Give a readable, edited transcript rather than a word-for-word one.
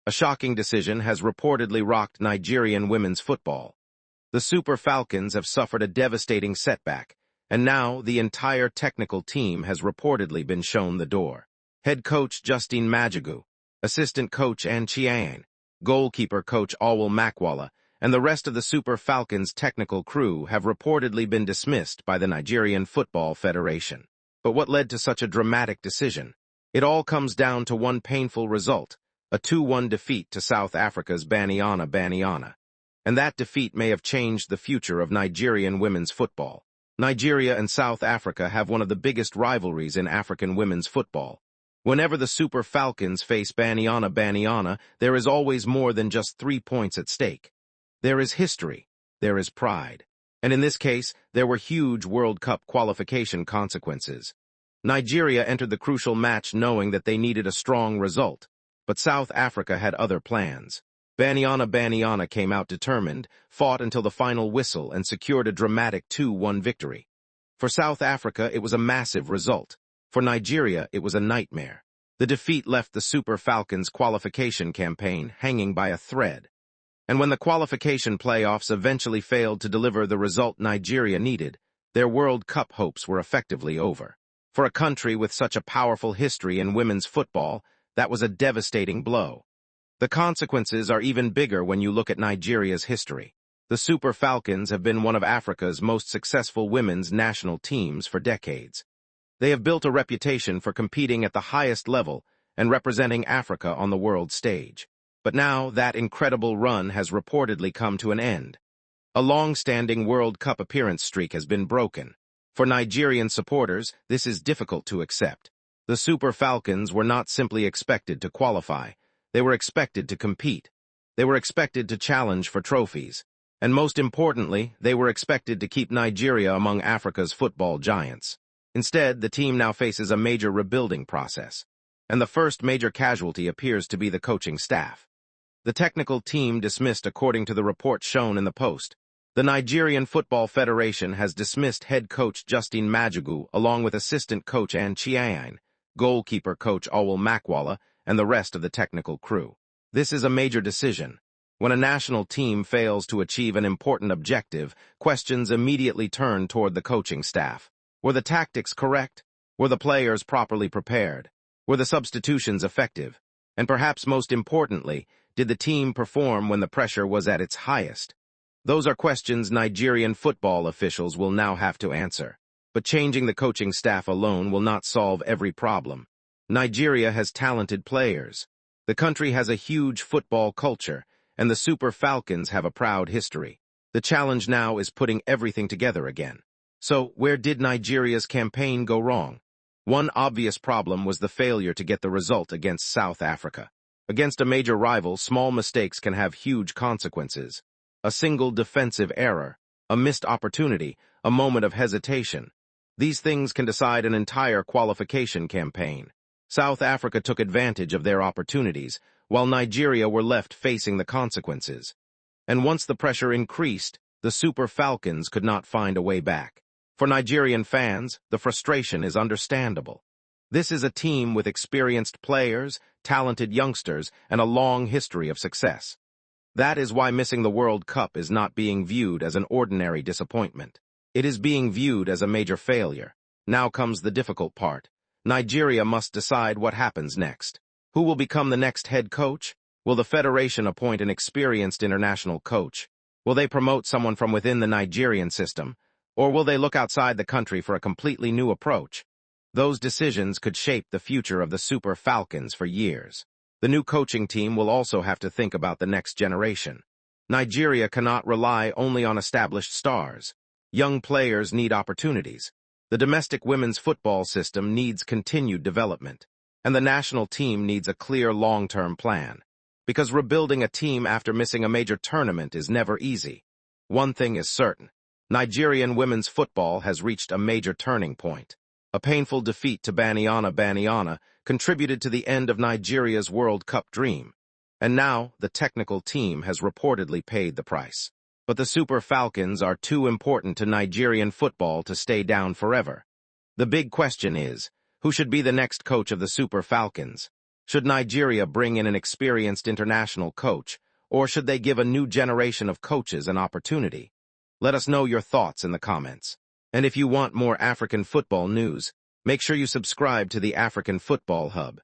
A shocking decision has reportedly rocked Nigerian women's football. The Super Falcons have suffered a devastating setback, and now the entire technical team has reportedly been shown the door. Head coach Justine Madugu, assistant coach Ann Chiejine, goalkeeper coach Auwal Makwalla, and the rest of the Super Falcons technical crew have reportedly been dismissed by the Nigerian Football Federation. But what led to such a dramatic decision? It all comes down to one painful result, a 2-1 defeat to South Africa's Banyana. And that defeat may have changed the future of Nigerian women's football. Nigeria and South Africa have one of the biggest rivalries in African women's football. Whenever the Super Falcons face Banyana, there is always more than just 3 points at stake. There is history, there is pride, and in this case, there were huge World Cup qualification consequences. Nigeria entered the crucial match knowing that they needed a strong result, but South Africa had other plans. Banyana came out determined, fought until the final whistle, and secured a dramatic 2-1 victory. For South Africa, it was a massive result. For Nigeria, it was a nightmare. The defeat left the Super Falcons' qualification campaign hanging by a thread. And when the qualification playoffs eventually failed to deliver the result Nigeria needed, their World Cup hopes were effectively over. For a country with such a powerful history in women's football, that was a devastating blow. The consequences are even bigger when you look at Nigeria's history. The Super Falcons have been one of Africa's most successful women's national teams for decades. They have built a reputation for competing at the highest level and representing Africa on the world stage. But now that incredible run has reportedly come to an end. A long-standing World Cup appearance streak has been broken. For Nigerian supporters, this is difficult to accept. The Super Falcons were not simply expected to qualify. They were expected to compete. They were expected to challenge for trophies. And most importantly, they were expected to keep Nigeria among Africa's football giants. Instead, the team now faces a major rebuilding process. And the first major casualty appears to be the coaching staff. The technical team dismissed according to the report shown in the post. The Nigerian Football Federation has dismissed head coach Justine Madugu along with assistant coach Ann Chiejine, goalkeeper coach Auwal Makwalla, and the rest of the technical crew. This is a major decision. When a national team fails to achieve an important objective, questions immediately turn toward the coaching staff. Were the tactics correct? Were the players properly prepared? Were the substitutions effective? And perhaps most importantly, did the team perform when the pressure was at its highest? Those are questions Nigerian football officials will now have to answer. But changing the coaching staff alone will not solve every problem. Nigeria has talented players. The country has a huge football culture, and the Super Falcons have a proud history. The challenge now is putting everything together again. So, where did Nigeria's campaign go wrong? One obvious problem was the failure to get the result against South Africa. Against a major rival, small mistakes can have huge consequences. A single defensive error, a missed opportunity, a moment of hesitation. These things can decide an entire qualification campaign. South Africa took advantage of their opportunities, while Nigeria were left facing the consequences. And once the pressure increased, the Super Falcons could not find a way back. For Nigerian fans, the frustration is understandable. This is a team with experienced players, talented youngsters, and a long history of success. That is why missing the World Cup is not being viewed as an ordinary disappointment. It is being viewed as a major failure. Now comes the difficult part. Nigeria must decide what happens next. Who will become the next head coach? Will the federation appoint an experienced international coach? Will they promote someone from within the Nigerian system? Or will they look outside the country for a completely new approach? Those decisions could shape the future of the Super Falcons for years. The new coaching team will also have to think about the next generation. Nigeria cannot rely only on established stars. Young players need opportunities. The domestic women's football system needs continued development. And the national team needs a clear long-term plan. Because rebuilding a team after missing a major tournament is never easy. One thing is certain. Nigerian women's football has reached a major turning point. A painful defeat to Banyana contributed to the end of Nigeria's World Cup dream. And now, the technical team has reportedly paid the price. But the Super Falcons are too important to Nigerian football to stay down forever. The big question is, who should be the next coach of the Super Falcons? Should Nigeria bring in an experienced international coach, or should they give a new generation of coaches an opportunity? Let us know your thoughts in the comments. And if you want more African football news, make sure you subscribe to the African Football Hub.